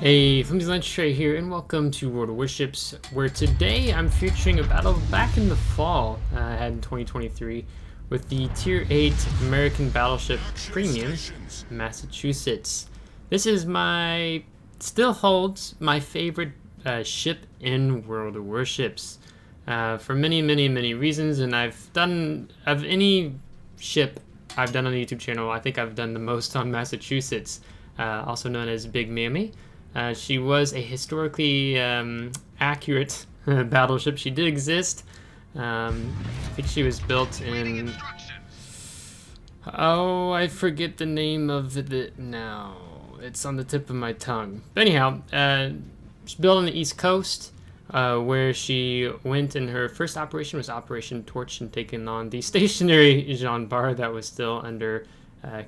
Hey, FlimsyLunchTray here, and welcome to World of Warships, where today I'm featuring a battle back in the fall I had in 2023 with the Tier 8 American Battleship Premium, Massachusetts. This is still holds my favorite ship in World of Warships for many reasons, and of any ship I've done on the YouTube channel, I think I've done the most on Massachusetts, also known as Big Mammy. She was a historically accurate battleship. She did exist. I think she was built in... Oh, I forget the name of it now. It's on the tip of my tongue. But anyhow, she's built on the East Coast, where she went, and her first operation was Operation Torch, and taken on the stationary Jean Bar that was still under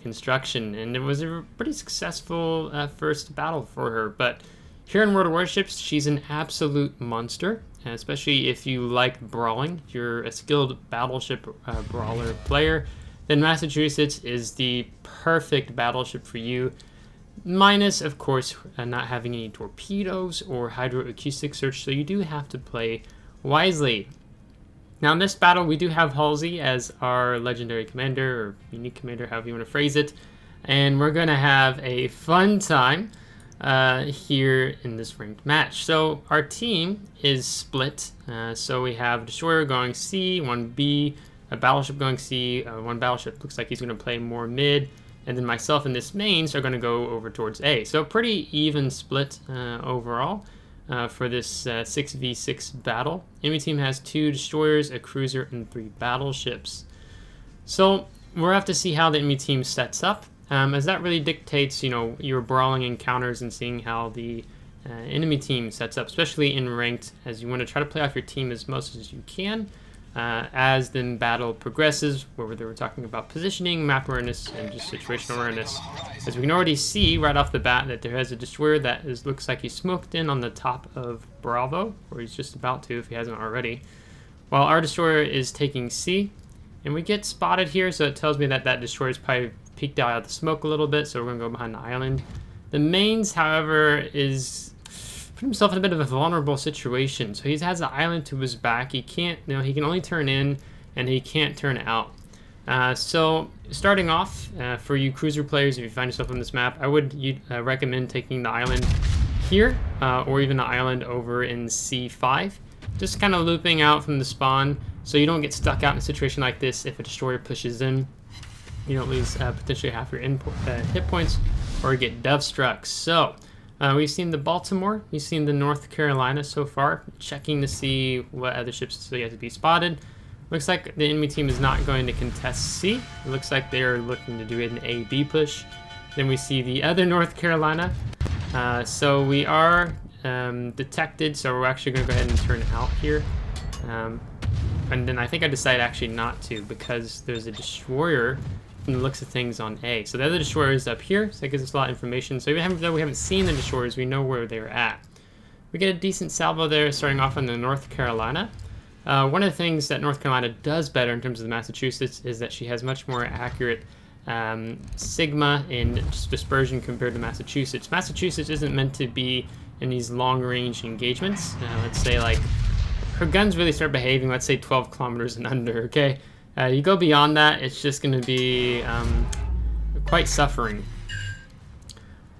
construction, and it was a pretty successful first battle for her. But here in World of Warships, she's an absolute monster, especially if you like brawling. If you're a skilled battleship brawler player, then Massachusetts is the perfect battleship for you, minus of course not having any torpedoes or hydroacoustic search, so you do have to play wisely. Now in this battle, we do have Halsey as our legendary commander, or unique commander, however you want to phrase it. And we're going to have a fun time here in this ranked match. So our team is split. So we have Destroyer going C, 1B, a Battleship going C, one Battleship looks like he's going to play more mid, and then myself and this mains are going to go over towards A. So pretty even split overall. For this 6v6 battle. Enemy team has 2 destroyers, a cruiser, and 3 battleships. So we'll have to see how the enemy team sets up, as that really dictates, your brawling encounters and seeing how the enemy team sets up, especially in ranked, as you want to try to play off your team as most as you can. As the battle progresses, where they were talking about positioning, map awareness, and just situational awareness. As we can already see right off the bat that there has a destroyer that looks like he's smoked in on the top of Bravo, or he's just about to if he hasn't already, while our destroyer is taking C. And we get spotted here, so it tells me that that destroyer is probably peeked out of the smoke a little bit, so we're going to go behind the island. The mains, however, is put himself in a bit of a vulnerable situation. So he has the island to his back. He can't, he can only turn in and he can't turn out. So starting off, for you cruiser players, if you find yourself on this map, I would recommend taking the island here, or even the island over in C5. Just kind of looping out from the spawn so you don't get stuck out in a situation like this. If a destroyer pushes in, you don't lose potentially half your hit points or get dove struck. So we've seen the Baltimore, we've seen the North Carolina so far, checking to see what other ships still yet to be spotted. Looks like the enemy team is not going to contest C. It looks like they're looking to do an A-B push. Then we see the other North Carolina. So we are detected, so we're actually going to go ahead and turn out here. And then I think I decided actually not to, because there's a destroyer from the looks of things on A. So the other destroyer is up here, so that gives us a lot of information. So even though we haven't seen the destroyers, we know where they're at. We get a decent salvo there, starting off on the North Carolina. One of the things that North Carolina does better in terms of the Massachusetts is that she has much more accurate sigma and dispersion compared to Massachusetts. Massachusetts isn't meant to be in these long-range engagements. Let's say like her guns really start behaving, let's say 12 kilometers and under, okay? You go beyond that, it's just going to be quite suffering.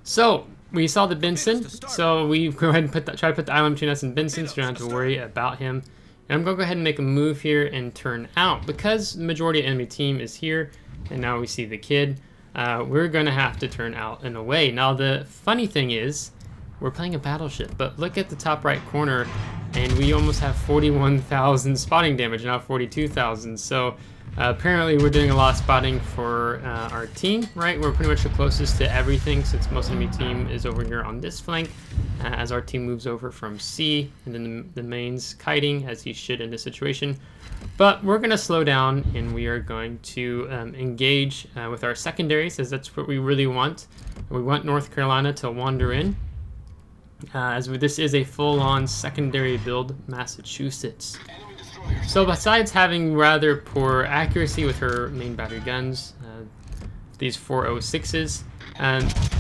So we saw the Benson, so we go ahead and try to put the island between us and Benson, so we don't have to worry about him. And I'm going to go ahead and make a move here and turn out. Because the majority of enemy team is here, and now we see the kid, we're going to have to turn out and away. Now the funny thing is, we're playing a battleship, but look at the top right corner, and we almost have 41,000 spotting damage, not 42,000. So apparently we're doing a lot of spotting for our team, right? We're pretty much the closest to everything, since most enemy team is over here on this flank, as our team moves over from C, and then the mains kiting, as he should in this situation. But we're going to slow down, and we are going to engage with our secondaries, as that's what we really want. We want North Carolina to wander in. This is a full-on secondary build Massachusetts. So besides having rather poor accuracy with her main battery guns, these 406s,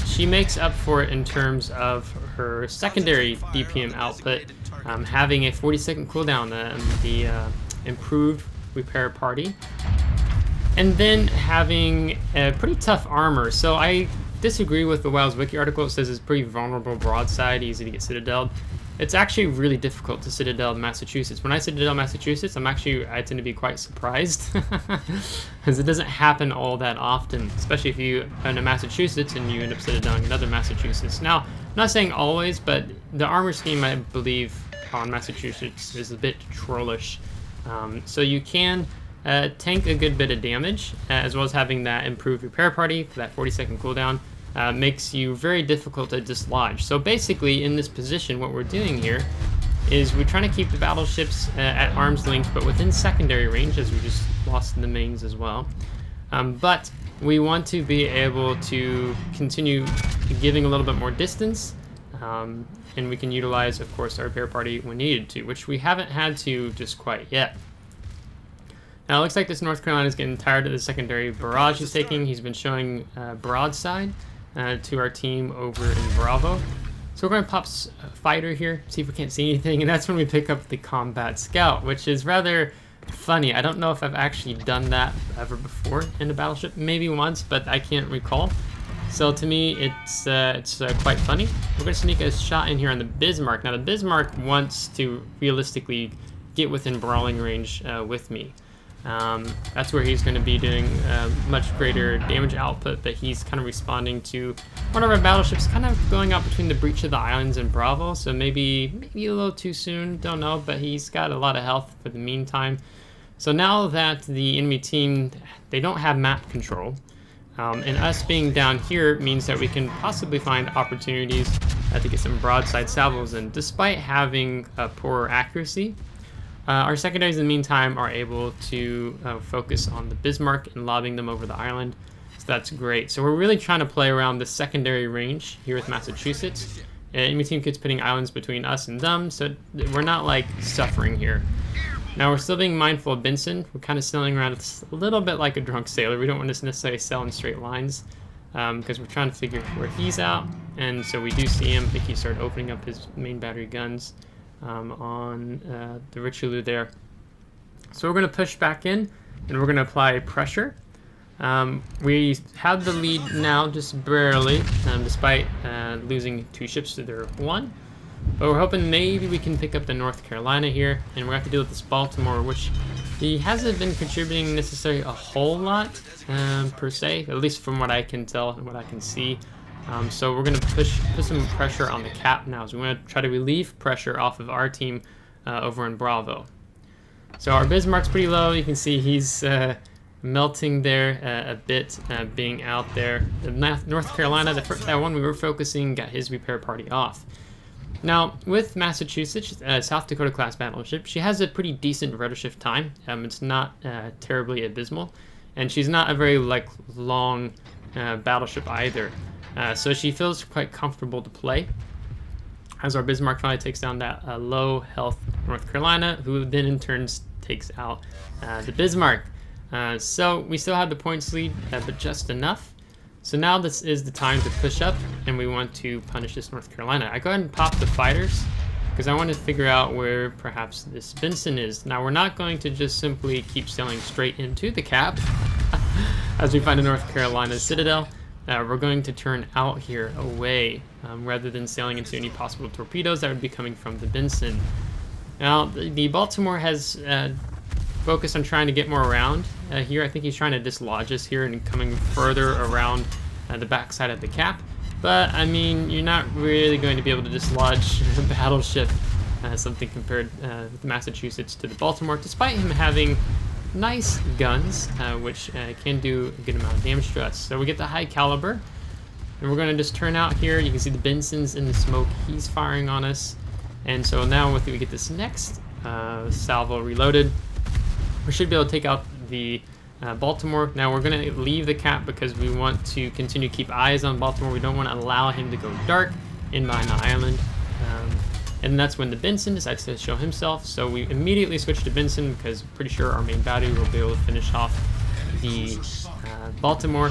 She makes up for it in terms of her secondary DPM output, having a 40-second cooldown, the improved repair party, and then having a pretty tough armor. So I disagree with the WoW's wiki article. It says it's pretty vulnerable broadside, easy to get citadeled. It's actually really difficult to citadel Massachusetts. When I citadel Massachusetts, I tend to be quite surprised because it doesn't happen all that often, especially if you are in Massachusetts and you end up citadeling another Massachusetts. Now, I'm not saying always, but the armor scheme, I believe, on Massachusetts is a bit trollish. So you can tank a good bit of damage, as well as having that improved repair party for that 40-second cooldown. Makes you very difficult to dislodge. So basically, in this position, what we're doing here is we're trying to keep the battleships at arm's length, but within secondary range, as we just lost the mains as well. But we want to be able to continue giving a little bit more distance, and we can utilize, of course, our repair party when needed to, which we haven't had to just quite yet. Now, it looks like this North Carolina is getting tired of the secondary barrage he's taking. He's been showing broadside to our team over in Bravo. So we're going to pop fighter here, see if we can't see anything, and that's when we pick up the combat scout, which is rather funny. I don't know if I've actually done that ever before in a battleship, maybe once, but I can't recall. So to me, it's quite funny. We're going to sneak a shot in here on the Bismarck. Now the Bismarck wants to realistically get within brawling range with me. That's where he's going to be doing much greater damage output, but he's kind of responding to one of our battleships kind of going out between the breach of the islands and Bravo, so maybe a little too soon, don't know, but he's got a lot of health for the meantime. So now that the enemy team, they don't have map control, and us being down here means that we can possibly find opportunities to get some broadside salvos in, despite having poorer accuracy. Our secondaries in the meantime are able to focus on the Bismarck and lobbing them over the island, so that's great. So we're really trying to play around the secondary range here with Massachusetts. Enemy team keeps putting islands between us and them, so we're not like suffering here. Now we're still being mindful of Benson. We're kind of sailing around a little bit like a drunk sailor. We don't want to necessarily sail in straight lines because we're trying to figure where he's out, and so we do see him. I think he started opening up his main battery guns on the Richelieu there. So we're going to push back in and we're going to apply pressure. We have the lead now just barely, despite losing 2 ships to their 1. But we're hoping maybe we can pick up the North Carolina here, and we're going to have to deal with this Baltimore, which he hasn't been contributing necessarily a whole lot per se, at least from what I can tell and what I can see. So we're going to put some pressure on the cap now. So we want to try to relieve pressure off of our team over in Bravo. So our Bismarck's pretty low. You can see he's melting there a bit, being out there. The North Carolina, that one we were focusing, got his repair party off. Now, with Massachusetts, South Dakota class battleship, she has a pretty decent rudder shift time. It's not terribly abysmal, and she's not a very long battleship either. So she feels quite comfortable to play, as our Bismarck finally takes down that low health North Carolina, who then in turn takes out the Bismarck. So we still have the points lead, but just enough. So now this is the time to push up, and we want to punish this North Carolina. I go ahead and pop the fighters, because I want to figure out where perhaps this Benson is. Now we're not going to just simply keep sailing straight into the cap, as we find a North Carolina citadel. We're going to turn out here away, rather than sailing into any possible torpedoes that would be coming from the Benson. Now, the Baltimore has focused on trying to get more around here. I think he's trying to dislodge us here and coming further around the backside of the cap. But, I mean, you're not really going to be able to dislodge a battleship, something compared with Massachusetts to the Baltimore, despite him having nice guns, which can do a good amount of damage to us. So we get the high caliber, and we're going to just turn out here. You can see the Benson's in the smoke. He's firing on us. And so now we get this next salvo reloaded, we should be able to take out the Baltimore. Now we're going to leave the cap because we want to continue to keep eyes on Baltimore. We don't want to allow him to go dark in behind the island. And that's when the Benson decides to show himself. So we immediately switch to Benson because I'm pretty sure our main battery will be able to finish off the Baltimore.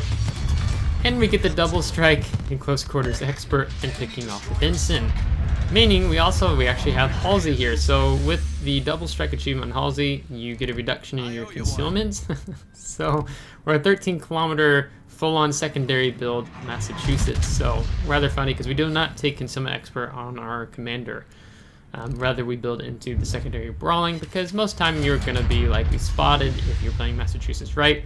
And we get the double strike in close quarters expert and picking off the Benson. Meaning we actually have Halsey here. So with the double strike achievement on Halsey, you get a reduction in your concealment. So we're a 13-kilometer full-on secondary build, Massachusetts. So rather funny because we do not take concealment expert on our commander. Rather we build into the secondary brawling because most time you're going to be likely spotted if you're playing Massachusetts right.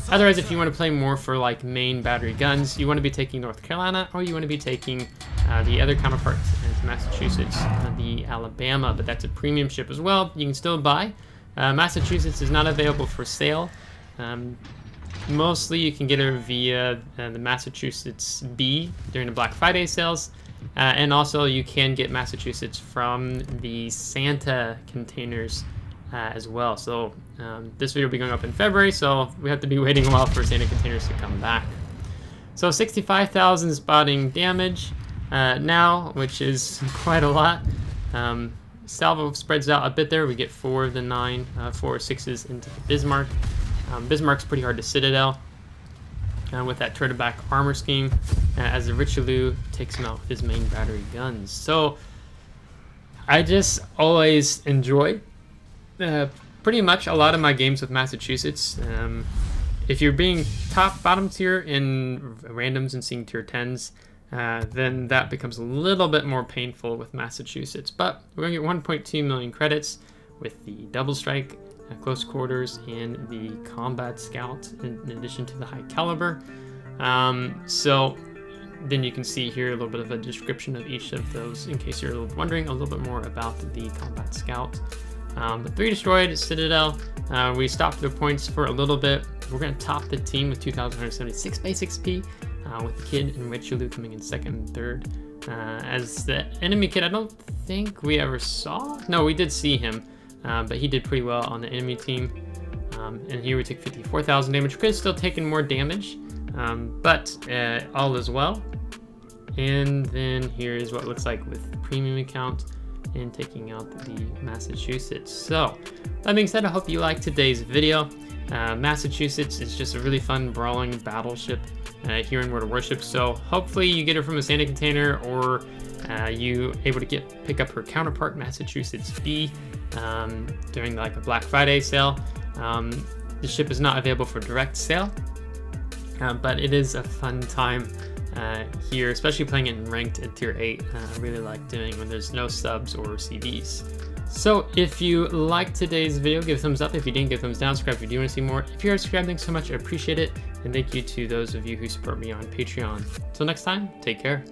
Otherwise, if you want to play more for like main battery guns, you want to be taking North Carolina, or you want to be taking the other counterpart to Massachusetts, the Alabama, but that's a premium ship as well. You can still buy. Massachusetts is not available for sale. Mostly you can get her via the Massachusetts B during the Black Friday sales. And also you can get Massachusetts from the SATA containers as well. So this video will be going up in February, so we have to be waiting a while for SATA containers to come back. So 65,000 spotting damage now, which is quite a lot. Salvo spreads out a bit there. We get 4 of the 9, 4 or 6s into the Bismarck. Bismarck's pretty hard to Citadel. With that turret back armor scheme, as the Richelieu takes him out with his main battery guns. So I just always enjoy pretty much a lot of my games with Massachusetts. If you're being bottom tier in randoms and seeing tier 10s, then that becomes a little bit more painful with Massachusetts. But we're going to get 1.2 million credits with the double strike, close quarters, and the combat scout in addition to the high caliber. So then you can see here a little bit of a description of each of those in case you're wondering a little bit more about the combat scout. The 3 destroyed Citadel, we stopped the points for a little bit. We're going to top the team with 2,176 base XP, with the Kid and Richelieu coming in 2nd and 3rd. As the enemy Kid, I don't think we ever saw. No, we did see him. But he did pretty well on the enemy team. And here we took 54,000 damage. Could have still taken more damage, but all is well. And then here is what it looks like with premium account and taking out the Massachusetts. So that being said, I hope you liked today's video. Massachusetts is just a really fun brawling battleship here in World of Warships. So hopefully you get it from a SATA container, or you able to pick up her counterpart Massachusetts B during like a Black Friday sale. The ship is not available for direct sale, but it is a fun time here, especially playing it in ranked at tier 8. I really like doing when there's no subs or CBs. So if you liked today's video, give a thumbs up. If you didn't, give a thumbs down. Subscribe if you do want to see more. If you're subscribed, thanks so much. I appreciate it. And thank you to those of you who support me on Patreon. Until next time, take care.